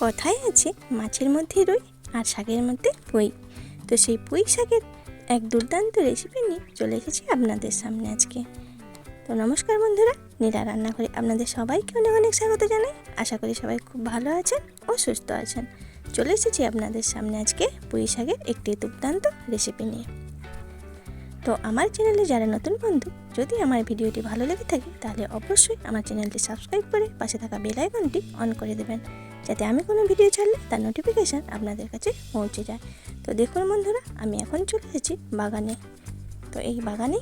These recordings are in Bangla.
কথায় আছে মাছের মধ্যে রুই আর শাকের মধ্যে পুঁই। তো সেই পুঁই শাকের এক দুর্দান্ত রেসিপি নিয়ে চলে এসেছি আপনাদের সামনে আজকে। তো নমস্কার বন্ধুরা, নীলা রান্নাঘরে আপনাদের সবাইকে অনেক অনেক স্বাগত জানাই। আশা করি সবাই খুব ভালো আছেন ও সুস্থ আছেন। চলে এসেছি আপনাদের সামনে আজকে পুঁই শাকের একটি দুর্দান্ত রেসিপি নিয়ে। তো আমার চ্যানেলে যারা নতুন বন্ধু, যদি আমার ভিডিওটি ভালো লেগে থাকে তাহলে অবশ্যই আমার চ্যানেলটি সাবস্ক্রাইব করে পাশে থাকা বেল আইকনটি অন করে দেবেন, যাতে আমি কোনো ভিডিও ছাড়লে তার নোটিফিকেশান আপনাদের কাছে পৌঁছে যায়। তো দেখুন বন্ধুরা, আমি এখন চলে এসেছি বাগানে। তো এই বাগানে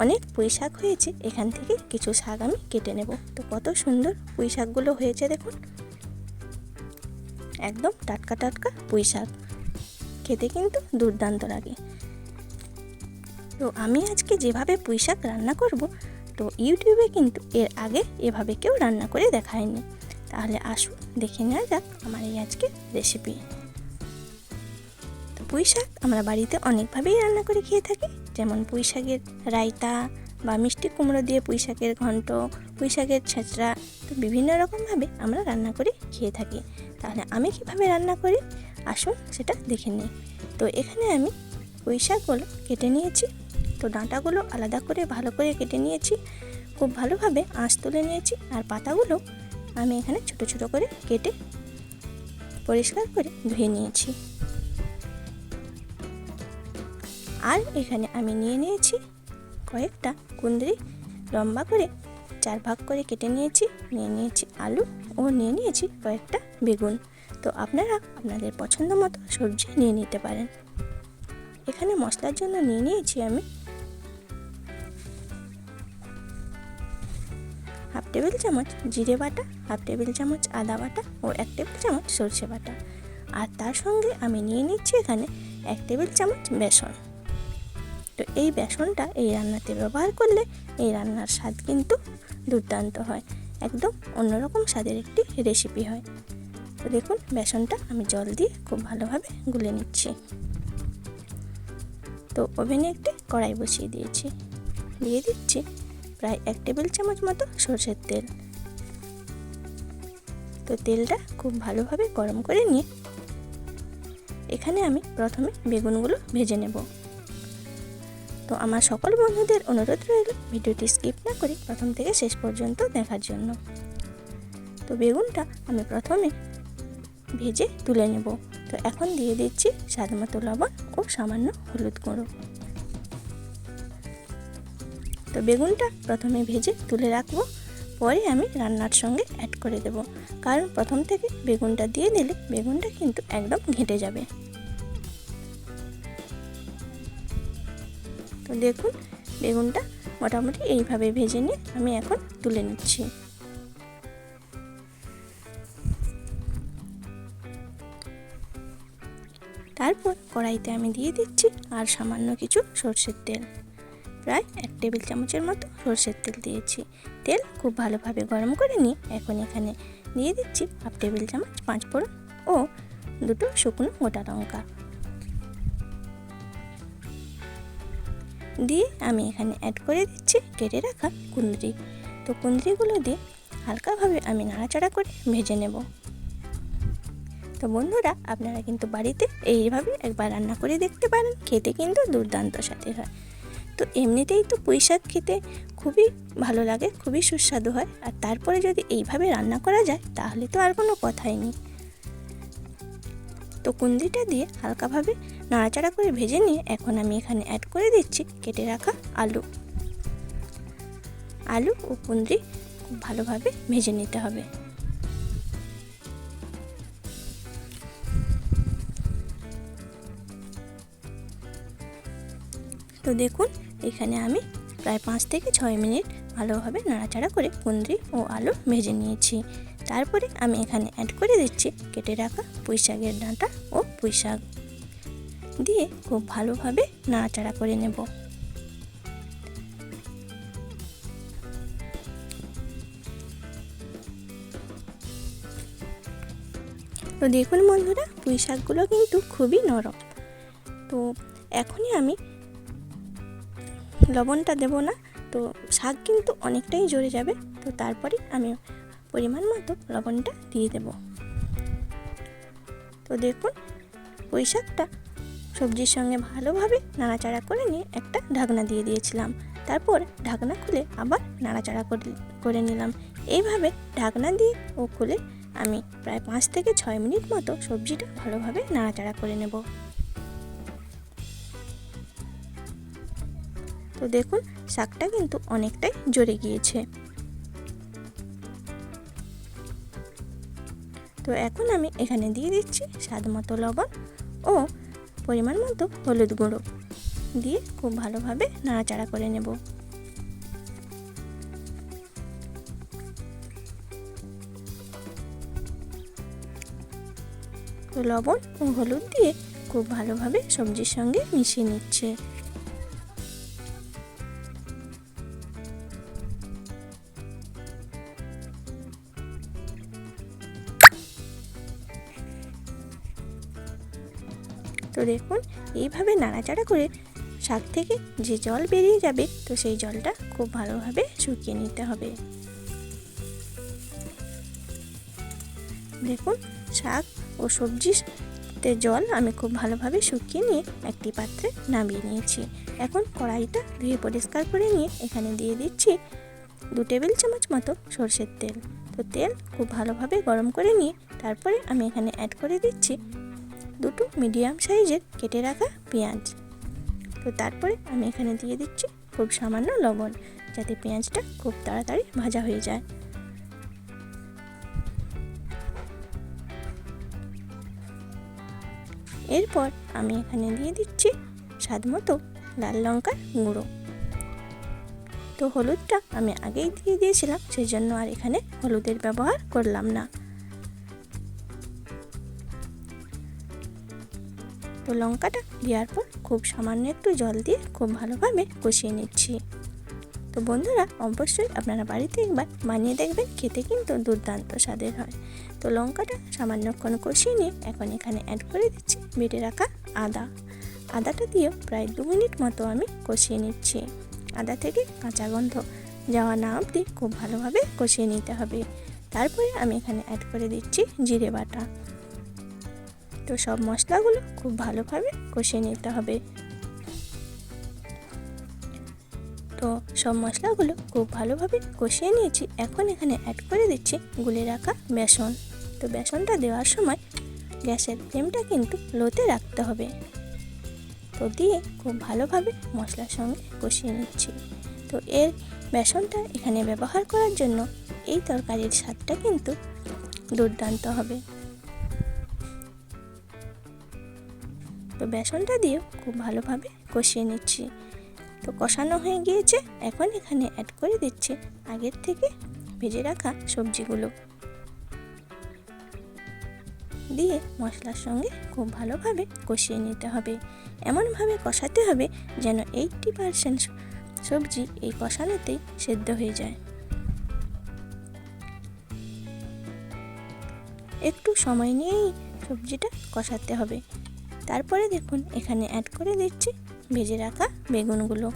অনেক পুঁই শাক হয়েছে, এখান থেকে কিছু শাক আমি কেটে নেব। তো কত সুন্দর পুঁই শাকগুলো হয়েছে দেখুন, একদম টাটকা টাটকা পুঁই শাক, খেতে কিন্তু দুর্দান্ত লাগে। তো আমি আজকে যেভাবে পুঁই শাক রান্না করব, তো ইউটিউবে কিন্তু এর আগে এভাবে কেউ রান্না করে দেখায়নি। তাহলে আসুন দেখে নেওয়া যাক আমার এই আজকে রেসিপি। তো পুঁই শাক আমরা বাড়িতে অনেকভাবেই রান্না করে খেয়ে থাকি, যেমন পুঁই শাকের রায়তা বা মিষ্টি কুমড়ো দিয়ে পুঁই শাকের ঘন্ট, পুঁই শাকের ছেঁচড়া। তো বিভিন্ন রকমভাবে আমরা রান্না করে খেয়ে থাকি। তাহলে আমি কীভাবে রান্না করি আসুন সেটা দেখে নিই। তো এখানে আমি পুঁই শাকগুলো কেটে নিয়েছি। তো ডাঁটাগুলো আলাদা করে ভালো করে কেটে নিয়েছি, খুব ভালোভাবে আঁশ তুলে নিয়েছি। আর পাতাগুলো আমি এখানে ছোট ছোট করে কেটে পরিষ্কার করে ধুয়ে নিয়েছি। আর এখানে আমি নিয়ে নিয়েছি কয়েকটা কুঁদরি, লম্বা করে 4 ভাগ করে কেটে নিয়েছি। নিয়ে নিয়েছি আলু ও নিয়ে নিয়েছি কয়েকটা বেগুন। তো আপনারা আপনাদের পছন্দ মতো সবজি নিয়ে নিতে পারেন। এখানে মশলার জন্য নিয়ে নিয়েছি আমি 1/2 টেবিল চামচ জিরে বাটা, 1/2 টেবিল চামচ আদা বাটা ও 1 টেবিল চামচ সরষে বাটা। আর তার সঙ্গে আমি নিয়ে নিচ্ছি এখানে 1 টেবিল চামচ বেসন। তো এই বেসনটা এই রান্নাতে ব্যবহার করলে এই রান্নার স্বাদ কিন্তু দুর্দান্ত হয়, একদম অন্যরকম স্বাদের একটি রেসিপি হয়। তো দেখুন, বেসনটা আমি জল দিয়ে খুব ভালোভাবে গুলে নিচ্ছি। তো ওভেনে একটি কড়াই বসিয়ে দিয়েছি, দিয়ে দিচ্ছি প্রায় 1 টেবিল চামচ মতো সরষের তেল। তো তেলটা খুব ভালোভাবে গরম করে নিয়ে এখানে আমি প্রথমে বেগুনগুলো ভেজে নেব। তো আমার সকল বন্ধুদের অনুরোধ রইল ভিডিওটি স্কিপ না করে প্রথম থেকে শেষ পর্যন্ত দেখার জন্য। তো বেগুনটা আমি প্রথমে ভেজে তুলে নেব। তো এখন দিয়ে দিচ্ছি স্বাদ মতো লবণ ও সামান্য হলুদ গুঁড়ো। তো বেগুনটা প্রথমে ভেজে তুলে রাখবো, পরে আমি রান্নার সঙ্গে অ্যাড করে দেব, কারণ প্রথম থেকে বেগুনটা দিয়ে দিলে বেগুনটা কিন্তু একদম ঘেঁটে যাবে। তো দেখুন, বেগুনটা মোটামুটি এইভাবে ভেজে নিয়ে আমি এখন তুলে নিচ্ছি। তারপর কড়াইতে আমি দিয়ে দিচ্ছি আর সামান্য কিছু সরষের তেল, প্রায় 1 টেবিল চামচের মতো সরষের তেল দিয়েছি। তেল খুব ভালোভাবে গরম করে নিয়ে এখন এখানে দিয়ে দিচ্ছি 1/2 টেবিল চামচ 5 ফোড়ন ও 2টো শুকনো গোটা লঙ্কা দিয়ে আমি এখানে অ্যাড করে দিচ্ছি কেটে রাখা কুঁদরি। তো কুঁদরিগুলো দিয়ে হালকাভাবে আমি নাড়াচাড়া করে ভেজে নেব। তো বন্ধুরা, আপনারা কিন্তু বাড়িতে এইভাবে একবার রান্না করে দেখতে পারেন, খেতে কিন্তু দুর্দান্ত স্বাদের হয়। তো এমনিতেই তো পুঁই শাক খেতে খুবই ভালো লাগে, খুবই সুস্বাদু হয়, আর তারপরে যদি এইভাবে রান্না করা যায় তাহলে তো আর কোনো কথাই নেই। তো কুঁদরিটা দিয়ে হালকাভাবে নাড়াচাড়া করে ভেজে নিয়ে এখন আমি এখানে অ্যাড করে দিচ্ছি কেটে রাখা আলু ও কুঁদরি খুব ভালোভাবে ভেজে নিতে হবে। তো দেখুন, এখানে আমি প্রায় 5 থেকে 6 মিনিট ভালোভাবে নাড়াচাড়া করে কুঁদরি ও আলু ভেজে নিয়েছি। তারপরে আমি এখানে অ্যাড করে দিচ্ছি কেটে রাখা পুঁই শাকের ডাঁটা ও পুঁই শাক দিয়ে খুব ভালোভাবে নাড়াচাড়া করে নেব। তো দেখুন বন্ধুরা, পুঁই শাকগুলো কিন্তু খুবই নরম। তো এখনই আমি লবণটা দেব না, তো শাক কিন্তু অনেকটাই জ্বরে যাবে। তো তারপরে আমি পরিমাণ মতো লবণটা দিয়ে দেব। তো দেখুন পুঁই শাকটা সবজির সঙ্গে ভালোভাবে নাড়াচাড়া করে নিয়ে একটা ঢাকনা দিয়ে দিয়েছিলাম। তারপর ঢাকনা খুলে আবার নাড়াচাড়া করে নিলাম। এইভাবে ঢাকনা দিয়ে ও খুলে আমি প্রায় 5 থেকে 6 মিনিট মতো সবজিটা ভালোভাবে নাড়াচাড়া করে নেব। তো দেখুন শাকটা কিন্তু অনেকটাই জ্বরে গিয়েছে। তো এখন আমি এখানে দিয়ে দিচ্ছি স্বাদ মতো লবণ ও পরিমাণ মতো হলুদ গুঁড়ো দিয়ে খুব ভালোভাবে নাড়াচাড়া করে নেব। তো লবণ ও হলুদ দিয়ে খুব ভালোভাবে সবজির সঙ্গে মিশিয়ে নিচ্ছে। তো দেখুন এইভাবে নাড়াচাড়া করে শাক থেকে যে জল বেরিয়ে যাবে তো সেই জলটা খুব ভালোভাবে শুকিয়ে নিতে হবে। দেখুন শাক ও সবজিতে জল আমি খুব ভালোভাবে শুকিয়ে নিয়ে একটি পাত্রে নামিয়ে নিয়েছি। এখন কড়াইটা ধুয়ে পরিষ্কার করে নিয়ে এখানে দিয়ে দিচ্ছি 2 টেবিল চামচ মতো সরষের তেল। তো তেল খুব ভালোভাবে গরম করে নিয়ে তারপরে আমি এখানে অ্যাড করে দিচ্ছি 2টো মিডিয়াম সাইজের কেটে রাখা পেঁয়াজ। তো তারপরে আমি এখানে দিয়ে দিচ্ছি খুব সামান্য লবণ, যাতে পেঁয়াজটা খুব তাড়াতাড়ি ভাজা হয়ে যায়। এরপর আমি এখানে দিয়ে দিচ্ছি স্বাদ মতো লাল লঙ্কার গুঁড়ো। তো হলুদটা আমি আগেই দিয়ে দিয়েছিলাম, সেই জন্য আর এখানে হলুদের ব্যবহার করলাম না। তো লঙ্কাটা দেওয়ার পর খুব সামান্য একটু জল দিয়ে খুব ভালোভাবে কষিয়ে নিচ্ছি। তো বন্ধুরা অবশ্যই আপনারা বাড়িতে একবার বানিয়ে দেখবেন, খেতে কিন্তু দুর্দান্ত স্বাদের হয়। তো লঙ্কাটা সামান্যক্ষণ কষিয়ে নিয়ে এখন এখানে অ্যাড করে দিচ্ছি বেটে রাখা আদাটা দিয়েও প্রায় 2 মিনিট মতো আমি কষিয়ে নিচ্ছি। আদা থেকে কাঁচা গন্ধ যাওয়া না অবধি খুব ভালোভাবে কষিয়ে নিতে হবে। তারপরে আমি এখানে অ্যাড করে দিচ্ছি জিরে বাটা। তো সব মশলাগুলো খুব ভালোভাবে কষিয়ে নিতে হবে। তো সব মশলাগুলো খুব ভালোভাবে কষিয়ে নিয়েছি। এখন এখানে অ্যাড করে দিচ্ছি গুলে রাখা বেসন। তো বেসনটা দেওয়ার সময় গ্যাসের ফ্লেমটা কিন্তু লোতে রাখতে হবে। তো দিয়ে খুব ভালোভাবে মশলার সঙ্গে কষিয়ে নিচ্ছি। তো এর বেসনটা এখানে ব্যবহার করার জন্য এই তরকারির স্বাদটা কিন্তু দুর্দান্ত হবে। তো বেসনটা দিয়েও খুব ভালোভাবে কষিয়ে নিচ্ছি। তো কষানো হয়ে গিয়েছে, এখন এখানে অ্যাড করে দিচ্ছি আগের থেকে ভেজে রাখা সবজিগুলো দিয়ে মশলার সঙ্গে খুব ভালোভাবে কষিয়ে নিতে হবে। এমনভাবে কষাতে হবে যেন 80% সবজি এই কষানোতেই সেদ্ধ হয়ে যায়। একটু সময় নিয়েই সবজিটা কষাতে হবে। তারপরে দেখুন এখানে অ্যাড করে দিচ্ছি ভেজে রাখা বেগুনগুলো।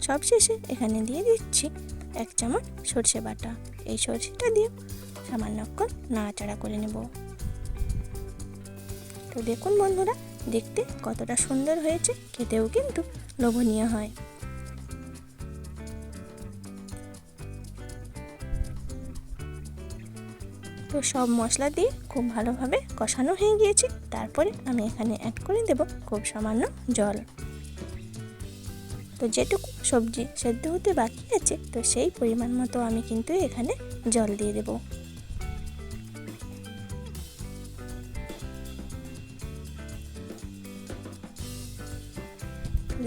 সবশেষে এখানে দিয়ে দিচ্ছি 1 চামচ সরষে বাটা। এই সরষেটা দিয়ে সামান্যক্ষণ নাড়াচাড়া করে নেব। তো দেখুন বন্ধুরা দেখতে কতটা সুন্দর হয়েছে, খেতেও কিন্তু লোভনীয় হয়। তো সব মশলা দিয়ে খুব ভালোভাবে কষানো হয়ে গিয়েছে। তারপরে আমি এখানে অ্যাড করে দেব খুব সামান্য জল। তো যেটুকু সবজি সেদ্ধ হতে বাকি আছে তো সেই পরিমাণ মতো আমি কিন্তু এখানে জল দিয়ে দেব।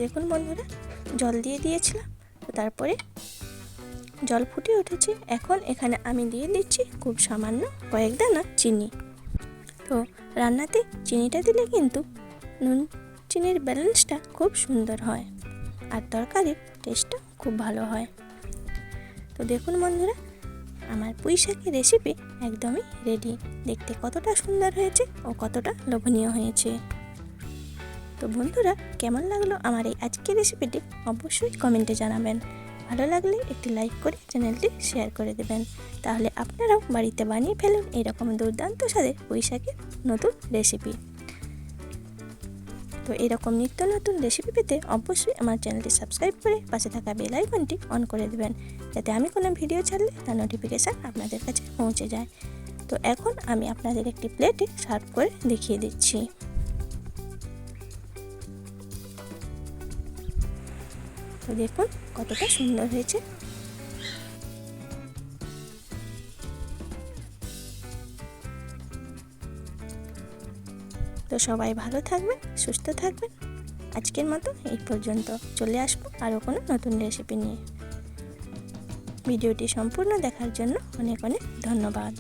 দেখুন বন্ধুরা জল দিয়ে দিয়েছিলাম, তো তারপরে জল ফুটে উঠেছে। এখন এখানে আমি দিয়ে দিচ্ছি খুব সামান্য কয়েক দানা চিনি। তো রান্নাতে চিনিটা দিলে কিন্তু নুন চিনির ব্যালেন্সটা খুব সুন্দর হয় আর তরকারির টেস্টটা খুব ভালো হয়। তো দেখুন বন্ধুরা আমার পুঁই শাকের রেসিপি একদমই রেডি। দেখতে কতটা সুন্দর হয়েছে ও কতটা লোভনীয় হয়েছে। তো বন্ধুরা, কেমন লাগলো আমার এই আজকের রেসিপিটি অবশ্যই কমেন্টে জানাবেন। ভালো লাগলে একটি লাইক করে চ্যানেলটি শেয়ার করে দেবেন, তাহলে আপনারাও বাড়িতে বানিয়ে ফেলুন এরকম দুর্দান্ত স্বাদের পুঁইশাকের নতুন রেসিপি। তো এরকম নিত্য নতুন রেসিপি পেতে অবশ্যই আমার চ্যানেলটি সাবস্ক্রাইব করে পাশে থাকা বেল আইকনটি অন করে দেবেন, যাতে আমি কোনো ভিডিও ছাড়লে তার নোটিফিকেশান আপনাদের কাছে পৌঁছে যায়। তো এখন আমি আপনাদের একটি প্লেটে সার্ভ করে দেখিয়ে দিচ্ছি। তো দেখুন কতটা সুন্দর হয়েছে। তো সবাই ভালো থাকবেন, সুস্থ থাকবেন। আজকের মতো এই পর্যন্ত। চলে আসবো আরও কোনো নতুন রেসিপি নিয়ে। ভিডিওটি সম্পূর্ণ দেখার জন্য অনেক অনেক ধন্যবাদ।